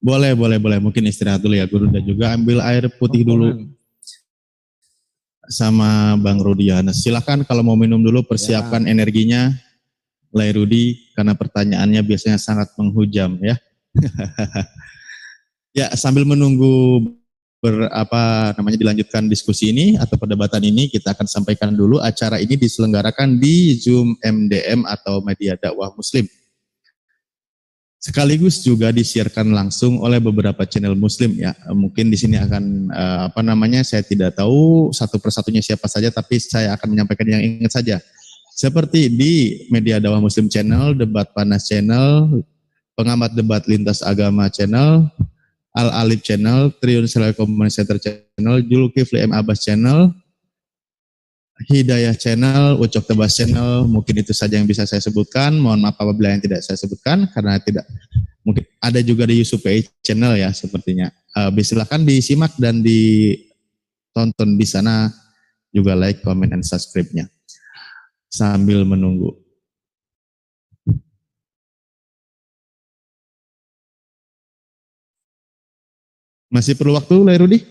Boleh. Mungkin istirahat dulu ya Guru, dan juga ambil air putih dulu sama Bang Rudi Yohanes. Silakan kalau mau minum dulu, persiapkan energinya, Lai Rudi, karena pertanyaannya biasanya sangat menghujam ya. Ya, sambil menunggu dilanjutkan diskusi ini atau perdebatan ini, kita akan sampaikan dulu acara ini diselenggarakan di Zoom MDM atau Media Dakwah Muslim. Sekaligus juga disiarkan langsung oleh beberapa channel Muslim ya. Mungkin di sini akan saya tidak tahu satu persatunya siapa saja, tapi saya akan menyampaikan yang ingat saja. Seperti di Media Dakwah Muslim Channel, Debat Panas Channel, Pengamat Debat Lintas Agama Channel, Al-Alif Channel, Triun Selai Community Center Channel, Julkifli M. Abbas Channel, Hidayah Channel, Ucok Tebas Channel, mungkin itu saja yang bisa saya sebutkan. Mohon maaf apabila yang tidak saya sebutkan, karena tidak mungkin ada juga di Yusuf PI Channel ya sepertinya. Silakan disimak dan ditonton di sana, juga like, comment, and subscribe-nya. Sambil menunggu. Masih perlu waktu, Lai Rudi?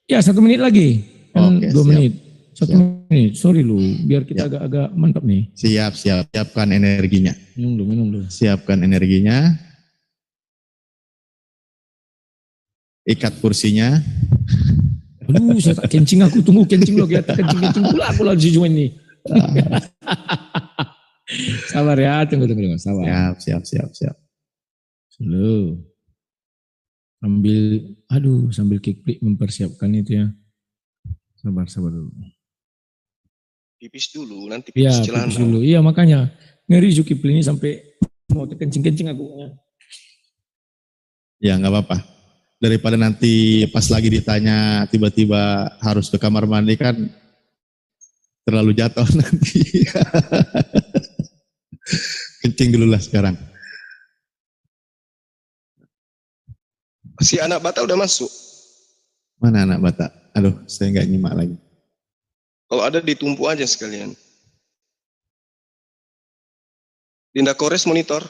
Ya, 1 menit lagi. Oke, 2 menit. 1 siap. menit. Sorry lu, biar kita agak mantap nih. Siap. Siapkan energinya. Minum dulu. Siapkan energinya. Ikat kursinya. Aduh, saya tak kencing, aku tunggu kencing lo. Kencing pula si Juman nih. Sabar ya, tunggu. Sabar. Siap. Slow. Sambil kick mempersiapkan itu ya. Sabar dulu. Pipis dulu, nanti pipis celana. Pipis dulu. Iya, makanya ngeri Zulkifli ini sampai mau kencing aku. Ya, nggak apa-apa. Daripada nanti pas lagi ditanya tiba-tiba harus ke kamar mandi kan terlalu jatuh nanti. Kencing dulu lah sekarang. Si anak bata udah masuk. Mana anak bata? Aduh, saya nggak nyimak lagi. Kalau ada ditumpuk aja sekalian. Dinda Kores monitor.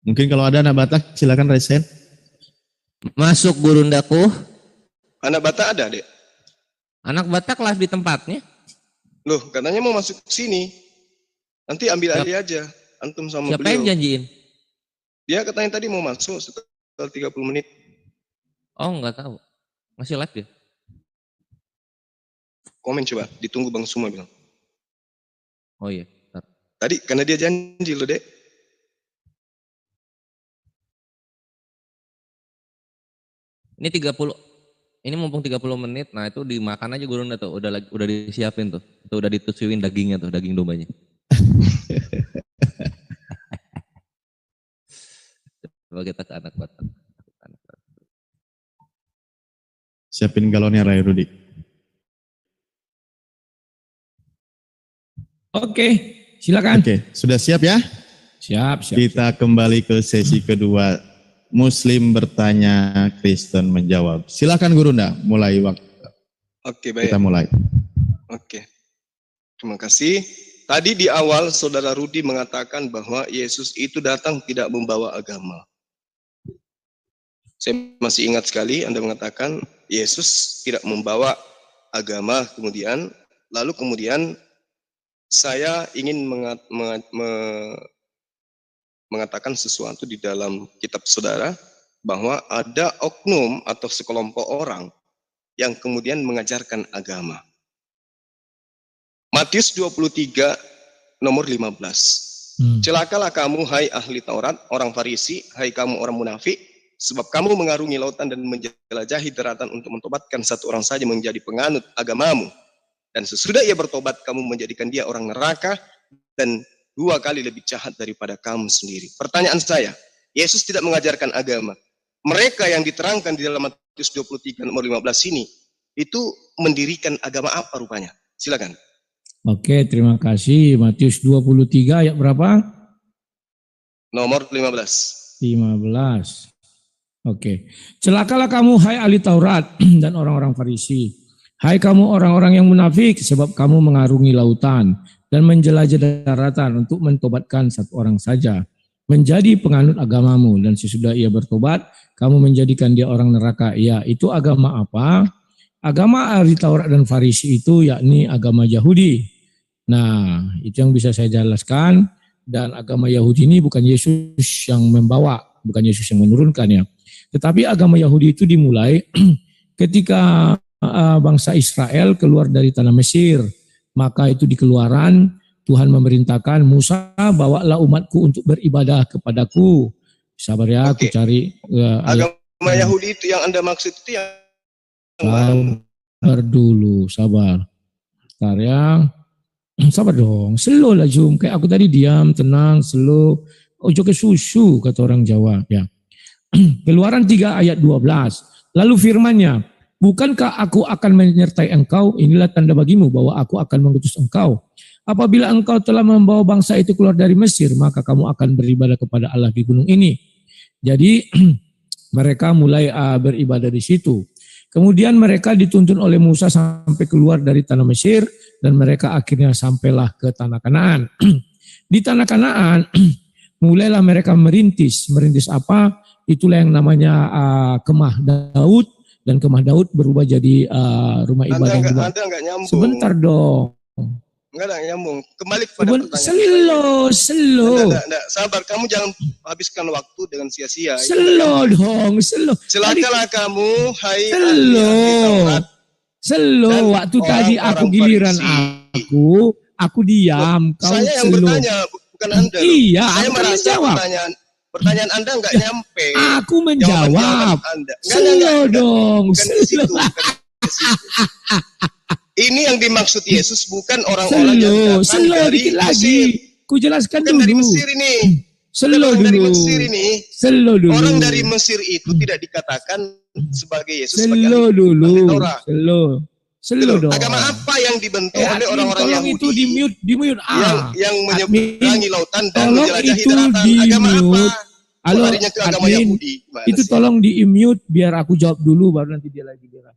Mungkin kalau ada anak Batak silakan raise hand. Masuk Gurundaku. Anak Batak ada, Dek? Anak Batak lah di tempatnya. Loh, katanya mau masuk ke sini. Nanti ambil alih aja. Antum sama siapa beliau. Yang janjiin? Dia katanya tadi mau masuk sekitar 30 menit. Oh, enggak tahu. Masih live ya? Komen coba, ditunggu Bang Suma bilang. Oh iya. Bentar. Tadi karena dia janji loh, Dek. Ini 30. Ini mumpung 30 menit. Nah, itu dimakan aja Gurunda tuh. Udah disiapin tuh. Itu udah ditusuin dagingnya tuh, daging dombanya. Coba kita ke anak Batak. Siapin galonnya Rai Rudi. Oke, silakan. Oke, sudah siap ya? Siap. Kita kembali ke sesi kedua. Muslim bertanya, Kristen menjawab. Silakan Gurunda, mulai waktu. Oke, baik. Kita mulai. Oke. Terima kasih. Tadi di awal Saudara Rudi mengatakan bahwa Yesus itu datang tidak membawa agama. Saya masih ingat sekali Anda mengatakan Yesus tidak membawa agama, kemudian saya ingin mengatakan sesuatu di dalam kitab saudara bahwa ada oknum atau sekelompok orang yang kemudian mengajarkan agama. Matius 23 nomor 15. Celakalah kamu hai ahli Taurat, orang Farisi, hai kamu orang munafik, sebab kamu mengarungi lautan dan menjelajahi daratan untuk mentobatkan satu orang saja menjadi penganut agamamu. Dan sesudah ia bertobat, kamu menjadikan dia orang neraka dan 2 kali lebih jahat daripada kamu sendiri. Pertanyaan saya, Yesus tidak mengajarkan agama. Mereka yang diterangkan di dalam Matius 23 nomor 15 ini, itu mendirikan agama apa rupanya? Silakan. Oke, terima kasih. Matius 23 ayat berapa? Nomor 15. 15. Oke. Celakalah kamu hai ahli Taurat dan orang-orang Farisi. Hai kamu orang-orang yang munafik, sebab kamu mengarungi lautan dan menjelajah daratan untuk mentobatkan satu orang saja menjadi penganut agamamu, dan sesudah ia bertobat kamu menjadikan dia orang neraka. Ya, itu agama apa? Agama ahli Taurat dan Farisi itu yakni agama Yahudi. Nah, itu yang bisa saya jelaskan. Dan agama Yahudi ini bukan Yesus yang membawa, bukan Yesus yang menurunkannya. Tetapi agama Yahudi itu dimulai ketika bangsa Israel keluar dari tanah Mesir. Maka itu di Keluaran Tuhan memerintahkan Musa, bawalah umatku untuk beribadah kepadaku. Sabar ya, aku cari. Agama Yahudi itu yang Anda maksud itu yang sabar dulu, sabar. Bentar ya. Sabar dong, slow lah Zoom. Kayak aku tadi diam, tenang, slow. Ojo ke susu, kata orang Jawa. Ya. Keluaran 3 ayat 12. Lalu firman-Nya, bukankah aku akan menyertai engkau? Inilah tanda bagimu bahwa aku akan mengutus engkau. Apabila engkau telah membawa bangsa itu keluar dari Mesir, maka kamu akan beribadah kepada Allah di gunung ini. Jadi mereka mulai beribadah di situ. Kemudian mereka dituntun oleh Musa sampai keluar dari tanah Mesir, dan mereka akhirnya sampailah ke tanah Kanaan. Di tanah Kanaan mulailah mereka merintis. Merintis apa? Itulah yang namanya kemah Daud, dan kemah Daud berubah jadi rumah ibadah. Anda enggak nyambung. Sebentar dong. Enggak nyambung. Kembali kepada pertanyaan. Slow. Enggak, sabar. Kamu jangan habiskan waktu dengan sia-sia. Slow dong, slow. Celakalah kamu, hai Slow. Waktu tadi aku giliran aku diam. Kau saya yang slow. bertanya, bukan Anda. Iya, saya aku merasa menjawab. Pertanyaan Anda enggak nyampe. Aku menjawab. Slow dong. Slow. Ini yang dimaksud Yesus bukan orang-orang yang datang dari Mesir. Ku jelaskan bukan dulu. Dari Mesir ini. Slow dari dulu. Mesir ini. Slow dulu. Orang dari Mesir itu tidak dikatakan sebagai Yesus. Slow dulu. Slow dong. Agama apa yang dibentuk oleh orang-orang Yahudi? Itu di mute. Yang menyeberangi lautan dan menjelajahi itu daratan. Agama apa? Halo, Larinya ke agama Yahudi. Itu tolong di-mute biar aku jawab dulu, baru nanti dia lagi bilang.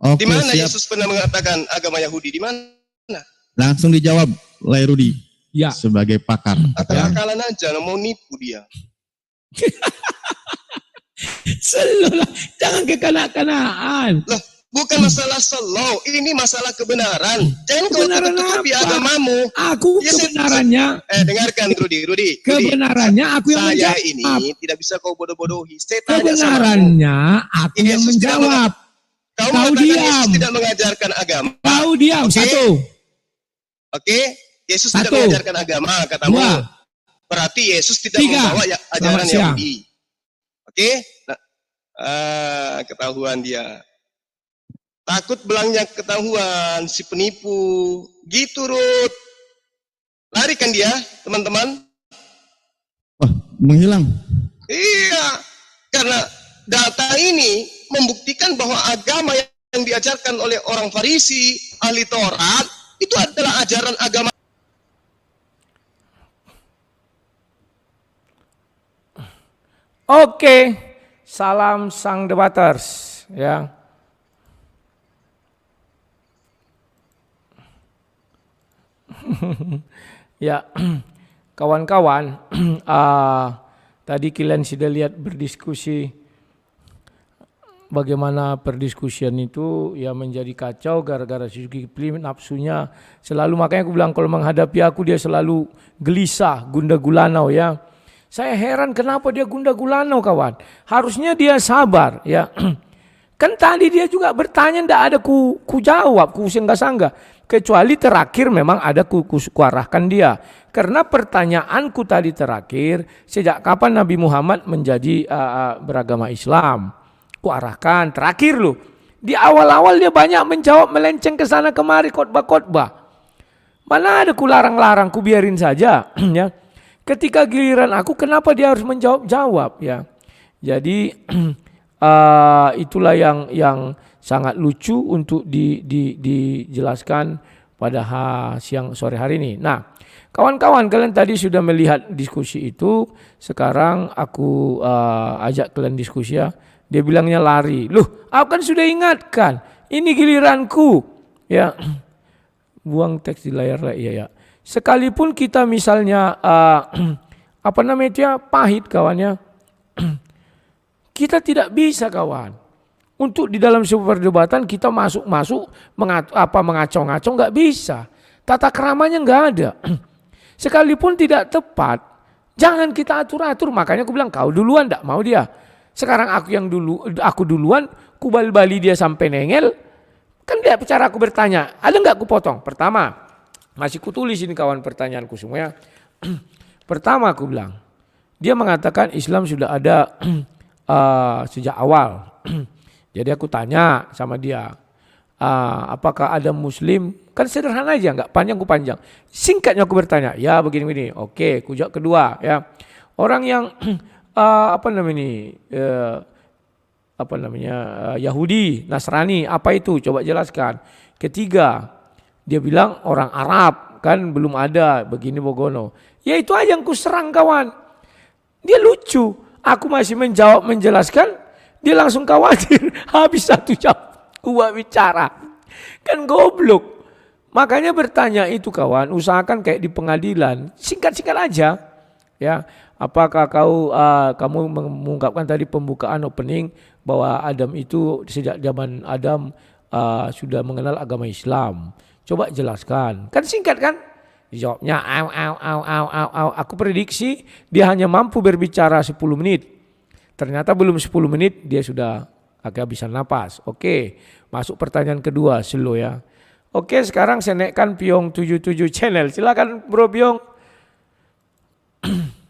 Di mana Yesus pernah mengatakan agama Yahudi? Di mana? Langsung dijawab, Lairudi. Ya. Sebagai pakar. Akal-akalan aja, mau nipu dia. Selalu, jangan kekanak-kanaan. Loh, bukan masalah slow, ini masalah kebenaran. Jangan kau tutup-tutupi agamamu. Aku kebenarannya. Dengarkan Rudi. Kebenarannya aku yang menjawab. Saya ini tidak bisa kau bodoh-bodohi. Kebenarannya aku yang menjawab. Kau diam. Yesus tidak mengajarkan agama. Kau diam. Satu. Oke. Yesus tidak mengajarkan agama, katamu. Berarti Yesus tidak membawa ajaran Yahudi. Oke. Ketahuan dia. Takut belangnya ketahuan si penipu. Gitu, Ruth. Larikan dia, teman-teman. Menghilang. Iya. Karena data ini membuktikan bahwa agama yang diajarkan oleh orang Farisi, ahli Taurat, itu adalah ajaran agama. Oke, salam sang debaters, ya. Ya, kawan-kawan, tadi kalian sudah lihat berdiskusi bagaimana perdiskusian itu ya menjadi kacau gara-gara Zulkifli nafsunya selalu, makanya aku bilang kalau menghadapi aku dia selalu gelisah, gundah gulanau ya. Saya heran kenapa dia gundah gulanau kawan. Harusnya dia sabar ya. Kan tadi dia juga bertanya ndak ada ku jawab, ku sangga-sangga. Kecuali terakhir memang ada ku arahkan dia. Karena pertanyaanku tadi terakhir, sejak kapan Nabi Muhammad menjadi beragama Islam? Ku arahkan terakhir loh. Di awal-awal dia banyak menjawab melenceng ke sana kemari khotbah-khotbah. Mana ada ku larang-larang, ku biarin saja ya. Ketika giliran aku, kenapa dia harus menjawab-jawab ya. Jadi itulah yang sangat lucu untuk dijelaskan pada siang sore hari ini. Nah, kawan-kawan, kalian tadi sudah melihat diskusi itu. Sekarang aku ajak kalian diskusi ya. Dia bilangnya lari. Loh, aku kan sudah ingatkan. Ini giliranku. Ya. Buang teks di layar lah. Iya ya. Sekalipun kita misalnya pahit kawannya, kita tidak bisa kawan. Untuk di dalam sebuah perdebatan kita masuk-masuk mengacau-ngacau nggak bisa. Tata keramanya nggak ada. Sekalipun tidak tepat, jangan kita atur-atur. Makanya aku bilang kau duluan, nggak mau dia. Sekarang aku duluan, ku bali dia sampai nengel. Kan dia cara aku bertanya, ada nggak aku potong? Pertama, masih kutulis ini kawan pertanyaanku semuanya. Pertama aku bilang, dia mengatakan Islam sudah ada sejak awal. Jadi aku tanya sama dia, apakah ada Muslim? Kan sederhana aja, nggak panjang. Singkatnya aku bertanya, ya begini-begini. Oke, kujak kedua ya. Orang yang Yahudi, Nasrani, apa itu? Coba jelaskan. Ketiga, dia bilang orang Arab, kan belum ada begini bogono. Ya itu aja yang ku serang kawan. Dia lucu. Aku masih menjelaskan, dia langsung khawatir. Habis 1 jam gua bicara. Kan goblok. Makanya bertanya itu kawan, usahakan kayak di pengadilan, singkat-singkat aja. Ya, apakah kamu mengungkapkan tadi pembukaan opening bahwa Adam itu sejak zaman Adam sudah mengenal agama Islam. Coba jelaskan. Kan singkat kan? Jawabnya aku prediksi dia hanya mampu berbicara 10 menit. Ternyata belum 10 menit dia sudah kehabisan napas. Oke, masuk pertanyaan kedua, slow ya. Oke, sekarang saya naikkan Piong 77 channel. Silakan Bro Piong.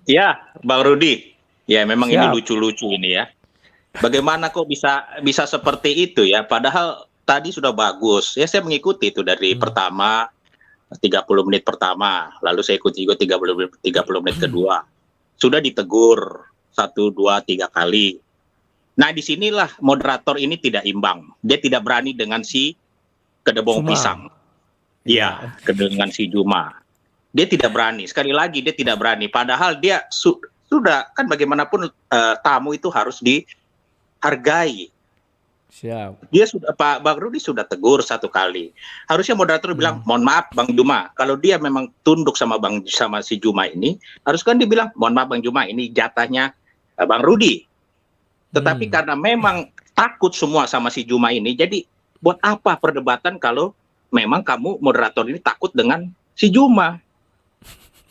Ya, Bang Rudi. Ya, memang Siap. ini lucu-lucu ini ya. Bagaimana kok bisa seperti itu ya? Padahal tadi sudah bagus. Ya, saya mengikuti itu dari pertama 30 menit pertama, lalu saya ikuti juga 30 menit kedua. Sudah ditegur 1, 2, 3 kali. Nah, disinilah moderator ini tidak imbang. Dia tidak berani dengan si kedebong pisang. Iya, dengan si Juma. Dia tidak berani. Sekali lagi dia tidak berani. Padahal dia sudah kan bagaimanapun tamu itu harus dihargai. Siap. Dia sudah Bang Rudi sudah tegur 1 kali. Harusnya moderator bilang, "Mohon maaf Bang Juma." Kalau dia memang tunduk sama si Juma ini, harus kan dibilang, "Mohon maaf Bang Juma, ini jatahnya Bang Rudi." Tetapi karena memang takut semua sama si Juma ini, jadi buat apa perdebatan kalau memang kamu moderator ini takut dengan si Juma?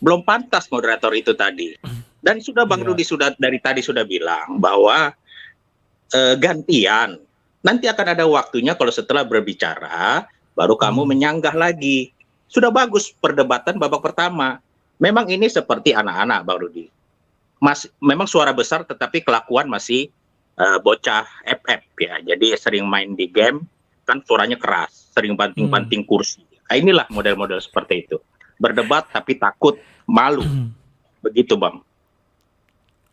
Belum pantas moderator itu tadi. Dan sudah Bang Rudi sudah dari tadi sudah bilang bahwa gantian. Nanti akan ada waktunya kalau setelah berbicara baru kamu menyanggah lagi. Sudah bagus perdebatan babak pertama. Memang ini seperti anak-anak Bang Rudi. Memang suara besar tetapi kelakuan masih bocah FF ya. Jadi sering main di game kan suaranya keras, sering banting-banting kursi. Nah, inilah model-model seperti itu. Berdebat tapi takut, malu. Begitu Bang.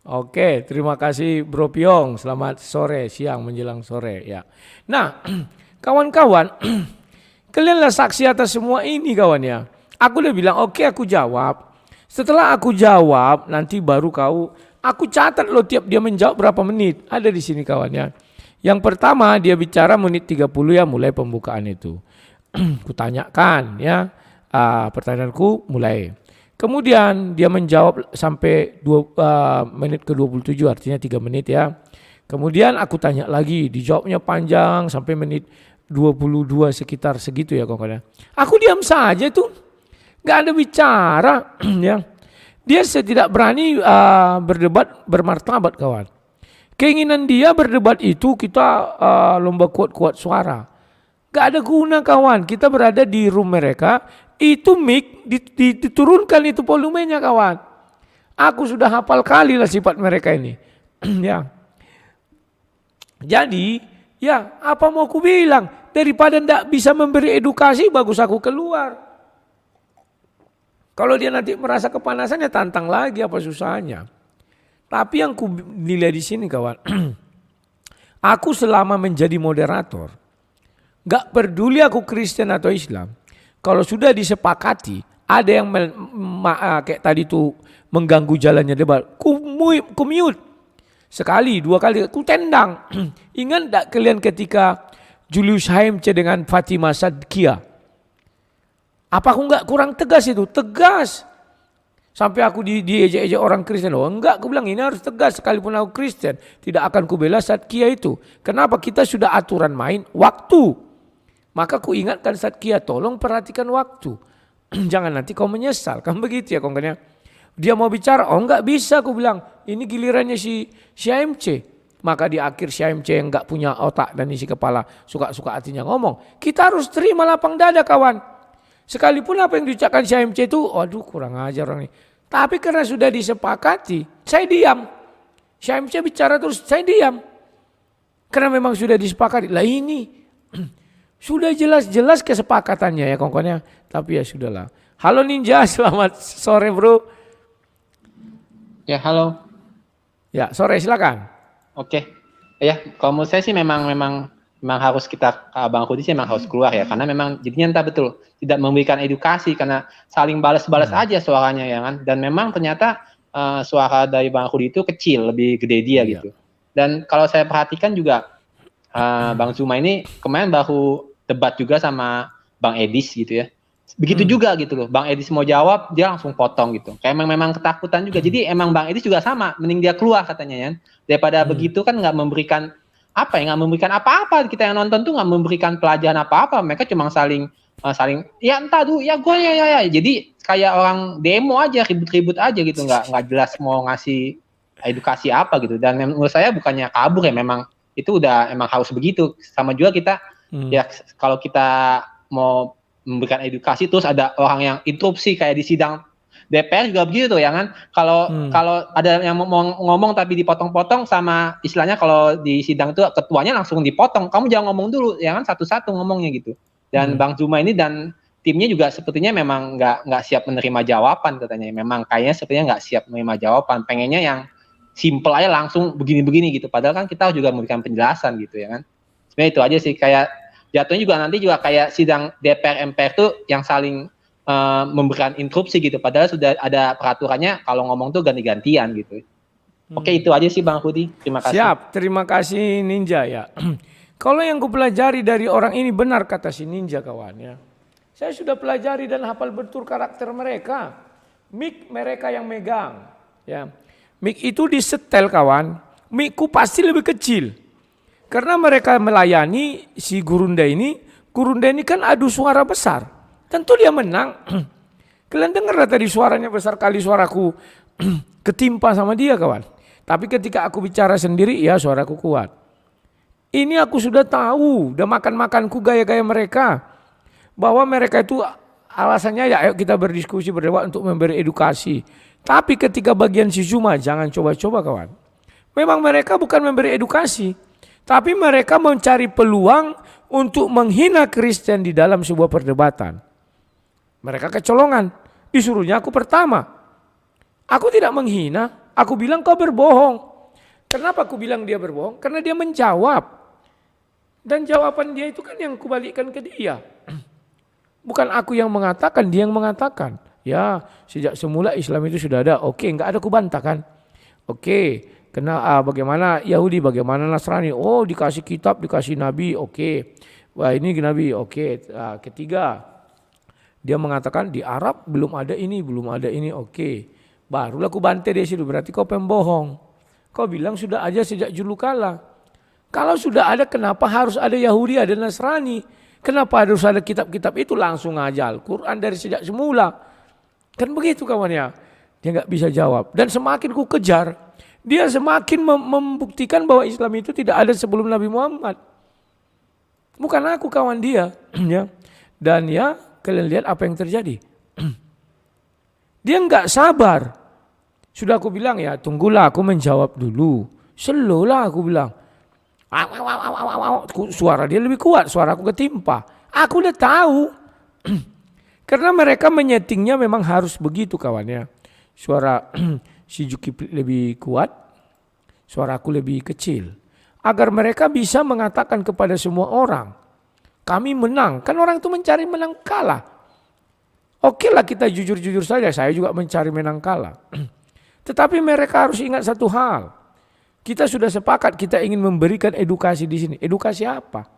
Oke, terima kasih Bro Piong. Selamat sore, siang menjelang sore ya. Nah, kawan-kawan, kalianlah saksi atas semua ini kawan ya. Aku udah bilang oke, aku jawab. Setelah aku jawab, nanti baru aku catat loh tiap dia menjawab berapa menit. Ada di sini kawan ya. Yang pertama dia bicara menit 30 ya, mulai pembukaan itu. Kutanyakan ya, pertanyaanku mulai. Kemudian dia menjawab sampai menit ke-27, artinya 3 menit ya. Kemudian aku tanya lagi, dijawabnya panjang sampai menit 22 sekitar segitu ya kawan-kawan. Aku diam saja tuh, gak ada bicara ya. Dia tidak berani berdebat bermartabat kawan. Keinginan dia berdebat itu kita lomba kuat-kuat suara. Gak ada guna kawan, kita berada di room mereka. Itu mic diturunkan itu volumenya kawan. Aku sudah hafal kali lah sifat mereka ini. Ya. Jadi, ya apa mau aku bilang? Daripada ndak bisa memberi edukasi, bagus aku keluar. Kalau dia nanti merasa kepanasan ya tantang lagi, apa susahnya. Tapi yang ku nilai di sini kawan, aku selama menjadi moderator, gak peduli aku Kristen atau Islam. Kalau sudah disepakati, ada yang kayak tadi tuh mengganggu jalannya debat, ku mute. Sekali, 2 kali, ku tendang. Ingat tak kalian ketika Julius Haimce dengan Fatimah Sadkia? Apa aku nggak kurang tegas itu? Tegas. Sampai aku diejek-ejek orang Kristen. Oh enggak, aku bilang ini harus tegas. Sekalipun aku Kristen, tidak akan kubela Satkia itu. Kenapa? Kita sudah aturan main waktu. Maka ku ingatkan Satkia, tolong perhatikan waktu. Jangan nanti kau menyesal. Kan begitu ya kongkonnya. Dia mau bicara, oh enggak bisa aku bilang. Ini gilirannya si AMC. Maka di akhir si AMC yang enggak punya otak dan isi kepala, suka-suka hatinya ngomong. Kita harus terima lapang dada kawan. Sekalipun apa yang diucapkan si AMC itu, aduh kurang ajar orang ini. Tapi karena sudah disepakati, saya diam. Si AMC bicara terus, saya diam. Karena memang sudah disepakati. Lah ini sudah jelas-jelas kesepakatannya ya kongkonnya. Tapi ya sudahlah. Halo Ninja, selamat sore bro. Ya halo. Ya sore silakan. Oke. Ya kalau menurut saya sih memang harus kita, Bang Rudi sih memang harus keluar ya. Karena memang jadinya entah betul. Tidak memberikan edukasi karena saling balas-balas aja suaranya ya kan. Dan memang ternyata suara dari Bang Rudi itu kecil, lebih gede dia gitu. Dan kalau saya perhatikan juga Bang Zuma ini kemarin baru debat juga sama Bang Edis gitu ya. Begitu juga gitu loh. Bang Edis mau jawab, dia langsung potong gitu. Kayak memang ketakutan juga. Jadi emang Bang Edis juga sama, mending dia keluar katanya ya. Daripada begitu kan nggak memberikan apa-apa. Kita yang nonton tuh nggak memberikan pelajaran apa-apa. Mereka cuma saling ya entah tuh ya gue ya. Jadi kayak orang demo aja, ribut-ribut aja gitu, nggak jelas mau ngasih edukasi apa gitu. Dan menurut saya bukannya kabur ya, memang itu udah emang harus begitu. Sama juga kita ya kalau kita mau memberikan edukasi terus ada orang yang interupsi kayak di sidang DPR juga begitu tuh ya kan. Kalau ada yang mau ngomong tapi dipotong-potong sama istilahnya kalau di sidang itu ketuanya langsung dipotong. Kamu jangan ngomong dulu ya kan, satu-satu ngomongnya gitu. Dan Bang Zuma ini dan timnya juga sepertinya memang nggak siap menerima jawaban katanya. Memang kayaknya sepertinya nggak siap menerima jawaban. Pengennya yang simple aja langsung begini-begini gitu. Padahal kan kita juga memberikan penjelasan gitu ya kan. Sebenarnya itu aja sih, kayak jatuhnya juga nanti juga kayak sidang DPR MPR tuh yang saling memberikan interupsi gitu. Padahal sudah ada peraturannya kalau ngomong tuh ganti-gantian gitu. Oke, itu aja sih Bang Rudi. Terima kasih. Siap, terima kasih Ninja ya. Kalau yang kupelajari dari orang ini benar kata si Ninja kawan ya. Saya sudah pelajari dan hafal betul karakter mereka. Mic mereka yang megang ya. Mic itu disetel kawan. Micku pasti lebih kecil. Karena mereka melayani si Gurunda ini kan adu suara besar. Tentu dia menang. Kalian dengar tadi suaranya besar kali suaraku ketimpa sama dia kawan. Tapi ketika aku bicara sendiri ya suaraku kuat. Ini aku sudah tahu, udah makan-makanku gaya-gaya mereka. Bahwa mereka itu alasannya ya ayo kita berdiskusi berdebat untuk memberi edukasi. Tapi ketika bagian si Zuma jangan coba-coba kawan. Memang mereka bukan memberi edukasi. Tapi mereka mencari peluang untuk menghina Kristen di dalam sebuah perdebatan. Mereka kecolongan. Disuruhnya aku pertama. Aku tidak menghina, aku bilang kau berbohong. Kenapa aku bilang dia berbohong? Karena dia menjawab. Dan jawaban dia itu kan yang kubalikkan ke dia. Bukan aku yang mengatakan, dia yang mengatakan. Ya, sejak semula Islam itu sudah ada. Oke, enggak ada kubantah kan. Oke, bagaimana Yahudi, bagaimana Nasrani. Oh, dikasih kitab, dikasih nabi. Oke. Wah, ini nabi. Oke. Ketiga, dia mengatakan di Arab belum ada ini, belum ada ini. Oke. Barulah aku bantai dia situ. Berarti kau pembohong. Kau bilang sudah aja sejak dulu kala. Kalau sudah ada, kenapa harus ada Yahudi, ada Nasrani? Kenapa harus ada kitab-kitab itu? Langsung aja Al-Quran dari sejak semula. Kan begitu kawannya. Dia nggak bisa jawab. Dan semakin ku kejar, dia semakin membuktikan bahwa Islam itu tidak ada sebelum Nabi Muhammad. Bukan aku kawan dia. Ya. Dan ya kalian lihat apa yang terjadi. Dia nggak sabar. Sudah aku bilang ya tunggulah aku menjawab dulu. Slow lah aku bilang. Suara dia lebih kuat, suara aku ketimpa. Aku udah tahu. Karena mereka menyetingnya memang harus begitu kawannya. Suara si Zulkifli lebih kuat, suara aku lebih kecil. Agar mereka bisa mengatakan kepada semua orang, kami menang. Kan orang itu mencari menang kalah. Oke lah kita jujur-jujur saja, saya juga mencari menang kalah. Tetapi mereka harus ingat satu hal. Kita sudah sepakat kita ingin memberikan edukasi di sini. Edukasi apa?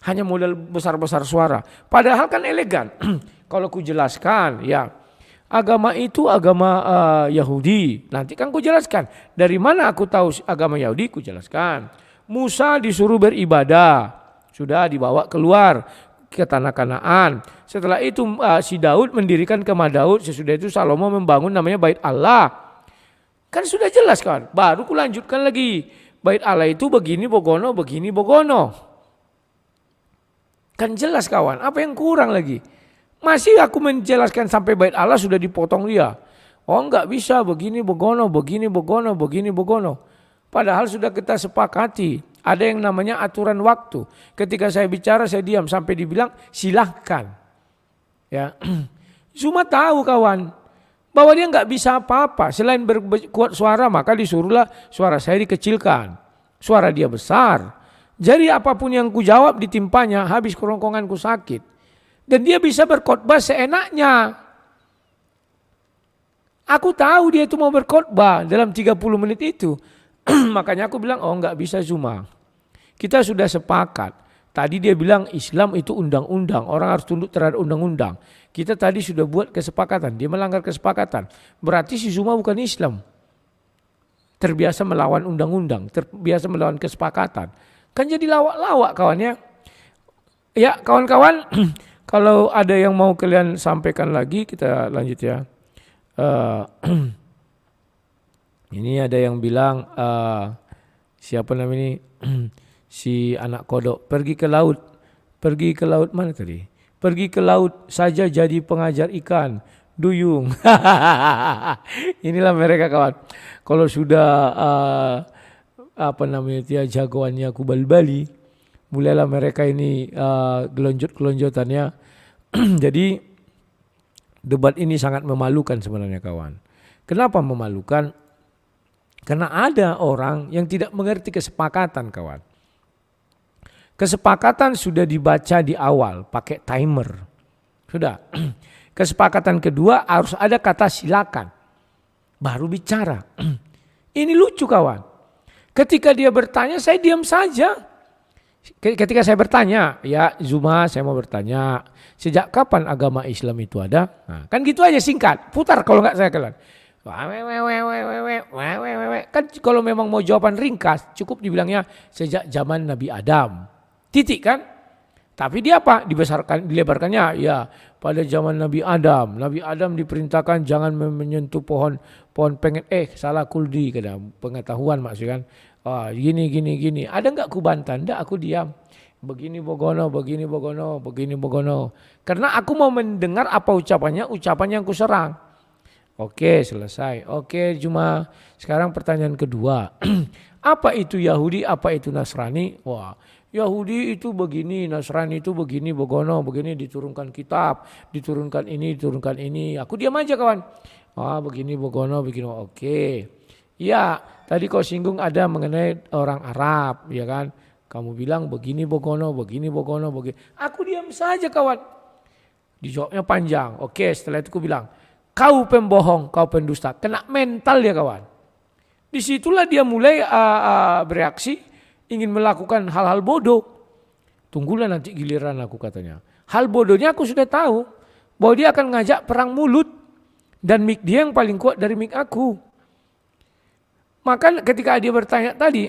Hanya modal besar-besar suara. Padahal kan elegan. Kalau ku jelaskan, ya agama itu agama Yahudi. Nanti kan ku jelaskan. Dari mana aku tahu agama Yahudi? Ku jelaskan. Musa disuruh beribadah. Sudah dibawa keluar ke tanah Kanaan. Setelah itu si Daud mendirikan kemah Daud. Sesudah itu Salomo membangun namanya Bait Allah. Kan sudah jelas kan. Baru ku lanjutkan lagi. Bait Allah itu begini bogono, begini bogono. Kan jelas kawan. Apa yang kurang lagi? Masih aku menjelaskan sampai bait Allah sudah dipotong dia. Oh enggak bisa begini begono, begini begono, begini begono. Padahal sudah kita sepakati. Ada yang namanya aturan waktu. Ketika saya bicara saya diam sampai dibilang silahkan. Ya, Zuma tahu kawan bahwa dia enggak bisa apa-apa. Selain berkuat suara maka disuruhlah suara saya dikecilkan. Suara dia besar. Jadi apapun yang ku jawab ditimpanya habis kerongkonganku sakit. Dan dia bisa berkhotbah seenaknya. Aku tahu dia itu mau berkhotbah dalam 30 menit itu. Makanya aku bilang, oh enggak bisa Zuma. Kita sudah sepakat. Tadi dia bilang Islam itu undang-undang. Orang harus tunduk terhadap undang-undang. Kita tadi sudah buat kesepakatan. Dia melanggar kesepakatan. Berarti si Zuma bukan Islam. Terbiasa melawan undang-undang. Terbiasa melawan kesepakatan. Kan jadi lawak-lawak kawannya. Ya kawan-kawan. Kalau ada yang mau kalian sampaikan lagi, kita lanjut ya. Ini ada yang bilang, siapa namanya ini? Si anak kodok, pergi ke laut. Pergi ke laut mana tadi? Pergi ke laut saja jadi pengajar ikan. Duyung. Inilah mereka kawan. Kalau sudah, jagoannya Kubal Bali. Mulailah mereka ini gelonjot-gelonjotannya. Jadi debat ini sangat memalukan sebenarnya kawan. Kenapa memalukan? Karena ada orang yang tidak mengerti kesepakatan kawan. Kesepakatan sudah dibaca di awal pakai timer. Sudah. Kesepakatan kedua harus ada kata silakan. Baru bicara. Ini lucu kawan. Ketika dia bertanya saya diam saja. Ketika saya bertanya, ya Zuma saya mau bertanya, sejak kapan agama Islam itu ada? Nah, kan gitu aja singkat, putar kalau nggak saya kelar. Kan kalau memang mau jawaban ringkas, cukup dibilangnya sejak zaman Nabi Adam. Titik kan? Tapi dia apa? Dilebarkannya, ya pada zaman Nabi Adam. Nabi Adam diperintahkan jangan menyentuh pohon salah kuldi, pengetahuan maksudnya kan. Gini. Ada enggak ku bantah? Enggak, aku diam. Begini bogono. Karena aku mau mendengar apa ucapan yang ku serang. Oke, selesai. Oke, cuma sekarang pertanyaan kedua. Apa itu Yahudi, apa itu Nasrani? Wah, Yahudi itu begini, Nasrani itu begini, bogono, begini diturunkan kitab, diturunkan ini. Aku diam aja kawan. Begini bogono, begini. Oke. Ya, tadi kau singgung ada mengenai orang Arab, ya kan? Kamu bilang begini bogono. Aku diam saja kawan. Dijawabnya panjang. Oke, setelah itu aku bilang, kau pembohong, kau pendusta. Kena mental dia kawan. Disitulah dia mulai bereaksi, ingin melakukan hal-hal bodoh. Tunggulah nanti giliran aku katanya. Hal bodohnya aku sudah tahu. Bahwa dia akan ngajak perang mulut. Dan mic dia yang paling kuat dari mic aku. Maka ketika dia bertanya tadi,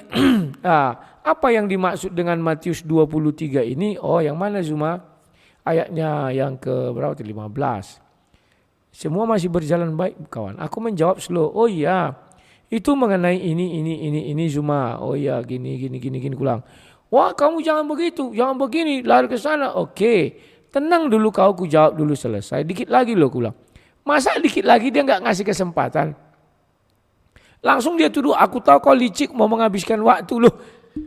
apa yang dimaksud dengan Matius 23 ini? Oh yang mana Zuma? Ayatnya yang ke berapa? 15. Semua masih berjalan baik kawan. Aku menjawab slow. Oh iya, itu mengenai ini Zuma. Oh iya gini kulang. Wah kamu jangan begitu, jangan begini, lari ke sana. Oke, tenang dulu kau, ku jawab dulu selesai. Dikit lagi loh kulang. Masa dikit lagi dia nggak ngasih kesempatan? Langsung dia tuduh, aku tahu kau licik mau menghabiskan waktu loh.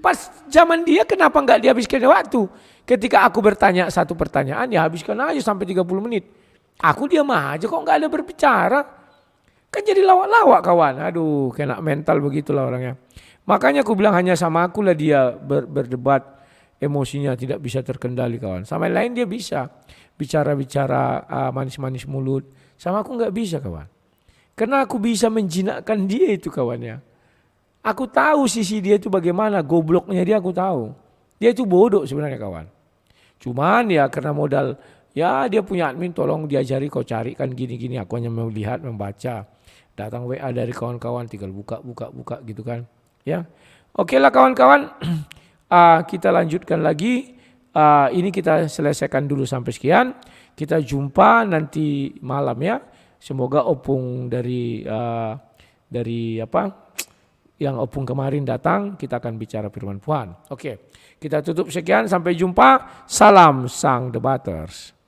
Pas zaman dia kenapa nggak dihabiskan waktu? Ketika aku bertanya satu pertanyaan ya habiskan aja sampai 30 menit. Aku diam aja kok nggak ada berbicara. Kan jadi lawak-lawak kawan. Aduh kena mental begitulah orangnya. Makanya aku bilang hanya sama aku lah dia berdebat. Emosinya tidak bisa terkendali kawan. Sama yang lain dia bisa. Bicara-bicara manis-manis mulut. Sama aku nggak bisa kawan. Karena aku bisa menjinakkan dia itu kawannya. Aku tahu sisi dia itu bagaimana, gobloknya dia aku tahu. Dia itu bodoh sebenarnya kawan. Cuman ya karena modal Ya dia punya admin, tolong diajari kau carikan gini-gini. Aku hanya melihat, membaca. Datang WA dari kawan-kawan, tinggal buka gitu kan. Ya, oke lah kawan-kawan. Kita lanjutkan lagi. Ini kita selesaikan dulu sampai sekian. Kita jumpa nanti malam ya. Semoga opung dari yang opung kemarin datang, kita akan bicara firman Tuhan. Oke, kita tutup sekian, sampai jumpa. Salam sang debaters.